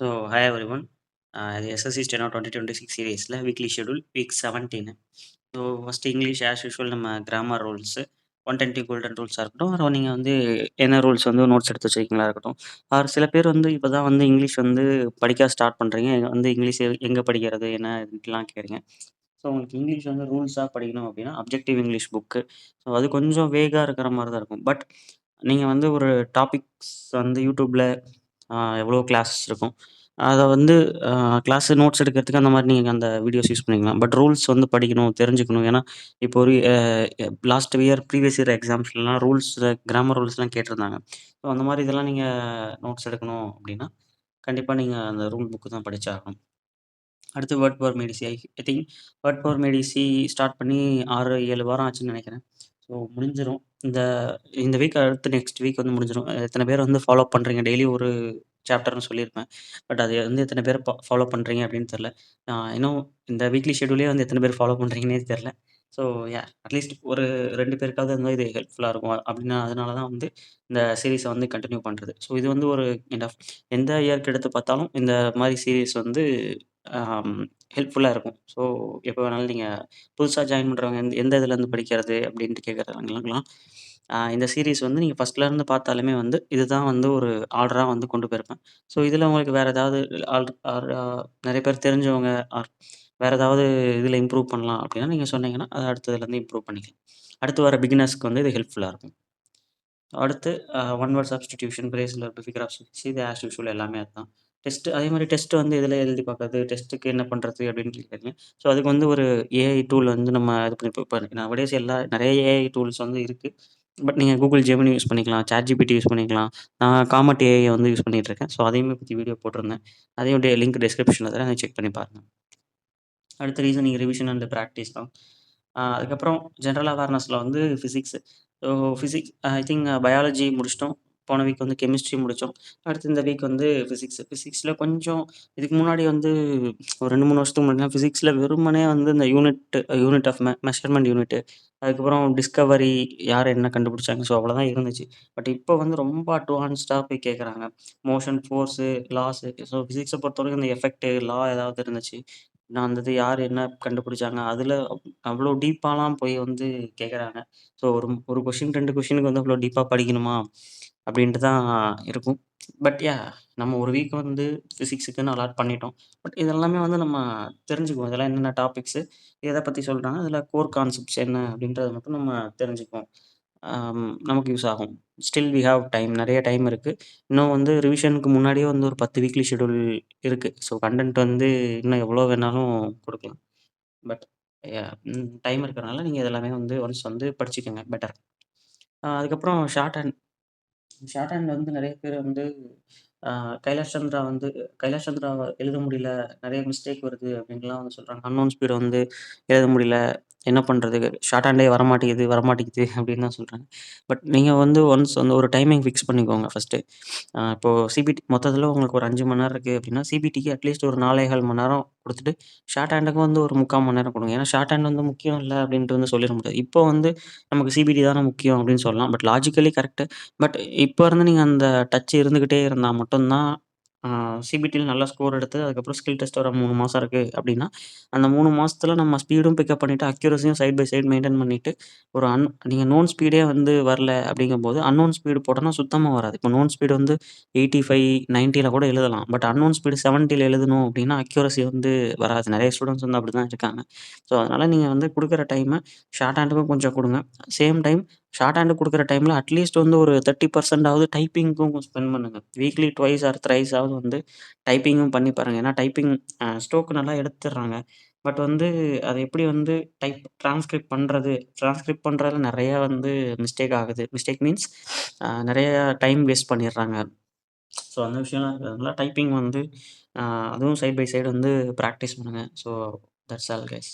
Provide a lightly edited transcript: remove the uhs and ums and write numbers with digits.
So, hi everyone. The SSC Steno 2026 சீரீஸில் weekly schedule week 17. So first English as usual நம்ம grammar rules 120 golden ரூல்ஸாக இருக்கட்டும், அப்புறம் நீங்கள் வந்து என்ன ரூல்ஸ் வந்து நோட்ஸ் எடுத்து வச்சுருக்கீங்களா இருக்கட்டும். ஆர் சில பேர் வந்து இப்போ தான் வந்து இங்கிலீஷ் வந்து படிக்க ஸ்டார்ட் பண்ணுறீங்க, வந்து இங்கிலீஷ் எங்கே படிக்கிறது என்ன இதுலாம் கேட்குறீங்க. ஸோ உங்களுக்கு இங்கிலீஷ் வந்து ரூல்ஸாக படிக்கணும் அப்படின்னா அப்ஜெக்டிவ் இங்கிலீஷ் புக்கு. ஸோ அது கொஞ்சம் வேகாக இருக்கிற மாதிரி தான் இருக்கும். பட் நீங்கள் வந்து ஒரு டாபிக்ஸ் வந்து யூடியூப்பில் எவ்வளோ கிளாஸஸ் இருக்கும். அத வந்து கிளாஸ் நோட்ஸ் எடுக்கிறதுக்கு அந்த மாரி நீங்க அந்த வீடியோஸ் யூஸ் பண்ணிக்கலாம். பட் ரூல்ஸ் வந்து படிக்கணும், தெரிஞ்சுக்கணும். ஏன்னா, இப்போ ஒரு லாஸ்ட் இயர் ப்ரீவியஸ் இயர் எக்ஸாம்ஸ்லலாம் கிராமர் ரூல்ஸ்லாம் கேட்டிருந்தாங்க. ஸோ அந்த மாரி இதெல்லாம் நீங்க நோட்ஸ் எடுக்கணும் அப்டின்னா, கண்டிப்பா நீங்க அந்த ரூல் புக் தான் படிச்சாகணும். அடுத்து word power Medici. I think word power Medici start பண்ணி 6, 7 வாரம் ஆச்சுன்னு நெனைக்கிறேன். ஸோ முடிஞ்சிரும். இந்த இந்த வீக் அடுத்து நெக்ஸ்ட் வீக் வந்து முடிஞ்சிரும். எத்தன பேர் வந்து ஃபாலோ பண்றீங்க? டெய்லி ஒரு சாப்டர்ன்னு சொல்லியிருப்பேன். பட் அது வந்து எத்தன பேர் ஃபாலோ பண்றீங்க அப்படின்னு தெரியல. இன்னும் இந்த வீக்லி ஷெட்யூலே வந்து எத்தன பேர் ஃபாலோ பண்றீங்கன்னே தெரியல. ஸோ அட்லீஸ்ட் ஒரு 2 பேருக்காவது வந்து இது ஹெல்ப்ஃபுல்லா இருக்கும். அப்படின்னா அதனால தான் வந்து இந்த சீரிஸ வந்து கன்டின்யூ பண்றது. ஸோ இது வந்து ஒரு கைண்ட் ஆஃப் எந்த இயர்க்கு எடுத்து பார்த்தாலும் இந்த மாரி சீரிஸ் வந்து அம் ஹெல்ப்ஃபுல்லா இருக்கும். ஸோ எப்போ வேணாலும் நீங்க புதுசா ஜாயின் பண்றவங்க எந்த இதுலேருந்து படிக்கிறது அப்படின்ட்டு கேட்குறவங்களுக்குலாம், இந்த சீரிஸ் வந்து நீங்க ஃபர்ஸ்ட்லேருந்து பார்த்தாலுமே வந்து இதுதான் வந்து ஒரு ஆர்டரா வந்து கொண்டு போயிருப்பேன். ஸோ இதில உங்களுக்கு வேற ஏதாவது ஆல் ஆர் நெறைய பேர் தெரிஞ்சவங்க ஆர் வேற ஏதாவது இதில இம்ப்ரூவ் பண்ணலாம் அப்படின்னா நீங்க சொன்னீங்கன்னா, அத அடுத்ததுலேருந்து இம்ப்ரூவ் பண்ணிக்கலாம். அடுத்து வர பிகினர்ஸ்க்கு வந்து இது ஹெல்ப்ஃபுல்லா இருக்கும். அடுத்து ஒன் வேர்ட் சப்ஸ்டிடியூஷன், பிரேஸ்ல ஃபிகர் ஆஃப் ஸ்பீச் இது ஆஸ் யூசுவல் எல்லாமே அதான். அதே மாரி டெஸ்ட் வந்து எதுல எழுதி பார்க்கறது, டெஸ்ட்டுக்கு என்ன பண்றது அப்படின்னு கேட்குறீங்க. ஸோ அதுக்கு வந்து ஒரு ஏஐ டூல் வந்து நம்ம இது பண்ணி இப்போ நவடேஸ் நெறைய ஏஐ டூல்ஸ் வந்து இருக்கு. பட் நீங்க Google Gemini யூஸ் பண்ணிக்கலாம், ChatGPT யூஸ் பண்ணிக்கலாம். நான் காமெட் ஏஐ வந்து யூஸ் பண்ணிட்டு இருக்கேன். ஸோ அதையுமே பத்தி வீடியோ போட்டிருந்தேன். அதையும் லிங்க் டிஸ்கிரிப்ஷன்ல தரேன். அத செக் பண்ணி பாருங்க. அடுத்த ரீசனிங் ரிவிஷன் அண்ட் பிராக்டிஸ் தான். அதுக்கப்புறம் ஜெனரல் அவேர்னஸ்ல வந்து physics. So physics I think biology முடிச்சுட்டோம். போன வீக் வந்து கெமிஸ்ட்ரி முடிச்சோம். அடுத்து இந்த வீக் வந்து ஃபிசிக்ஸ். ஃபிசிக்ஸ்ல கொஞ்சம் இதுக்கு முன்னாடி வந்து ஒரு 2, 3 வருஷத்துக்கு முன்னாடிலாம் ஃபிசிக்ஸ்ல வெறுமனே வந்து இந்த யூனிட் ஆஃப் மெஷர்மென்ட் யூனிட். அதுக்கப்புறம் டிஸ்கவரி யார் என்ன கண்டுபிடிச்சாங்க. ஸோ அவ்வளோதான் இருந்துச்சு. பட் இப்போ வந்து ரொம்ப அட்வான்ஸ்டா போய் கேட்குறாங்க. Motion, force, loss. ஸோ ஃபிசிக்ஸ பொறுத்தவரைக்கும் இந்த எஃபெக்ட், லா ஏதாவது இருந்துச்சு. நான் அந்த இது யார் என்ன கண்டுபிடிச்சாங்க. அதுல அவ்ளோ டீப்பாலாம் போய் வந்து கேட்குறாங்க. ஸோ ஒரு ஒரு கொஸ்டின் 2 கொஸ்டினுக்கு வந்து அவ்ளோ டீப்பா படிக்கணுமா? அப்படின்ட்டு தான் இருக்கும். பட் நம்ம ஒரு வீக் வந்து ஃபிசிக்ஸுக்குன்னு அலாட் பண்ணிட்டோம். பட் இதெல்லாமே வந்து நம்ம தெரிஞ்சுக்குவோம். இதெல்லாம் என்னென்ன டாபிக்ஸு, எத பத்தி சொல்றாங்க, இதுல கோர் கான்செப்ட்ஸ் என்ன அப்படின்றத மட்டும் நம்ம தெரிஞ்சுக்குவோம். நமக்கு யூஸ் ஆகும். Still we have time. நெறைய டைம் இருக்கு. இன்னும் வந்து ரிவிஷனுக்கு முன்னாடியே வந்து ஒரு 10 வீக்லி ஷெட்யூல் இருக்கு. ஸோ கன்டென்ட் வந்து இன்னும் எவ்வளோ வேணாலும் குடுக்கலாம். பட் டைம் இருக்கிறனால நீங்க இதெல்லாமே வந்து ஒன்ஸ் வந்து படிச்சுக்கங்க பெட்டர். அதுக்கப்புறம் ஷார்ட் ஹேண்ட் வந்து நெறைய பேர் வந்து அ கைலாஷ் சந்திரா வந்து கைலாஷ் சந்திரா எழுத முடியல. நெறைய மிஸ்டேக் வருது அப்டின்லாம் வந்து சொல்றாங்க. அன்னோன் ஸ்பீட் வந்து எழுத முடியல. என்ன பண்றது? ஷார்ட் ஹேண்டே வரமாட்டேங்குது, வரமாட்டேங்குது அப்டின்னு தான் சொல்றாங்க. பட் நீங்க வந்து ஒன்ஸ் வந்து ஒரு டைமிங் ஃபிக்ஸ் பண்ணிக்கோங்க ஃபர்ஸ்ட்டு. இப்போ சிபிடி மொத்தத்தில உங்களுக்கு ஒரு 5 மணி நேரம் இருக்கு அப்டின்னா, சிபிடிக்கு அட்லீஸ்ட் ஒரு 4 1/4 மணி நேரம் குடுத்துட்டு, ஷார்ட் ஹேண்டுக்கு வந்து ஒரு 3/4 மணி நேரம் குடுங்க. ஏன்னா ஷார்ட் ஹேண்ட் வந்து முக்கியம் இல்ல அப்டின்ட்டு வந்து சொல்லிற முடியாது. இப்போ வந்து நமக்கு சிபிடி தான முக்கியம் அப்டின்னு சொல்லலாம். But logically correct. பட் இப்ப இருந்து நீங்க அந்த டச் இருந்துகிட்டே இருந்தா மட்டும் தான், ஆ சிபிடில நல்ல ஸ்கோர் எடுத்து, அதுக்கப்புறம் ஸ்கில் டெஸ்ட் வர 3 மாசம் இருக்கு அப்டின்னா, அந்த 3 மாசத்துல நம்ம ஸ்பீடும் பிக்கப் பண்ணிட்டு, அக்யூரஸியும் சைட் பை சைட் மெயின்டெயின் பண்ணிட்டு, ஒரு நீங்க நோன் ஸ்பீடே வந்து வரல அப்டிங்கும்போது, அன்னோன் ஸ்பீடு போட்டோம்னா சுத்தமா வராது. இப்போ நோன் ஸ்பீடு வந்து 85, 90ல கூட எழுதலாம். பட் அன்னோன் ஸ்பீடு 70ல எழுதணும் அப்டின்னா, அக்யூரசி வந்து வராது. நெறைய ஸ்டூடண்ட்ஸ் வந்து அப்டிதான் இருக்காங்க. ஸோ, அதனால நீங்க வந்து குடுக்குற டைம ஷார்ட் ஹேண்டுக்கும் கொஞ்சம் குடுங்க. சேம் டைம் ஷார்ட் ஹேண்ட் குடுக்குற டைம்ல அட்லீஸ்ட் வந்து ஒரு 30% ஆவது டைப்பிங்க்கும் ஸ்பெண்ட் பண்ணுங்க. வீக்லி ட்வைஸ் ஆர் த்ரைஸ் ஆவது வந்து டைப்பிங்கும் பண்ணி பாருங்க. ஏன்னா டைப்பிங் ஸ்ட்ரோக் நல்லா எடுத்துடுறாங்க. பட் வந்து அது எப்படி வந்து டிரான்ஸ்கிரிப்ட் பண்றதுல நெறைய வந்து மிஸ்டேக் ஆகுது. மிஸ்டேக் மீன்ஸ் நெறைய டைம் வேஸ்ட் பண்ணிடுறாங்க. ஸோ அந்த விஷயம்லாம் இருக்கிறதுனால டைப்பிங் வந்து அ அதுவும் சைட் பை சைடு வந்து பிராக்டிஸ் பண்ணுங்க. So that's all guys.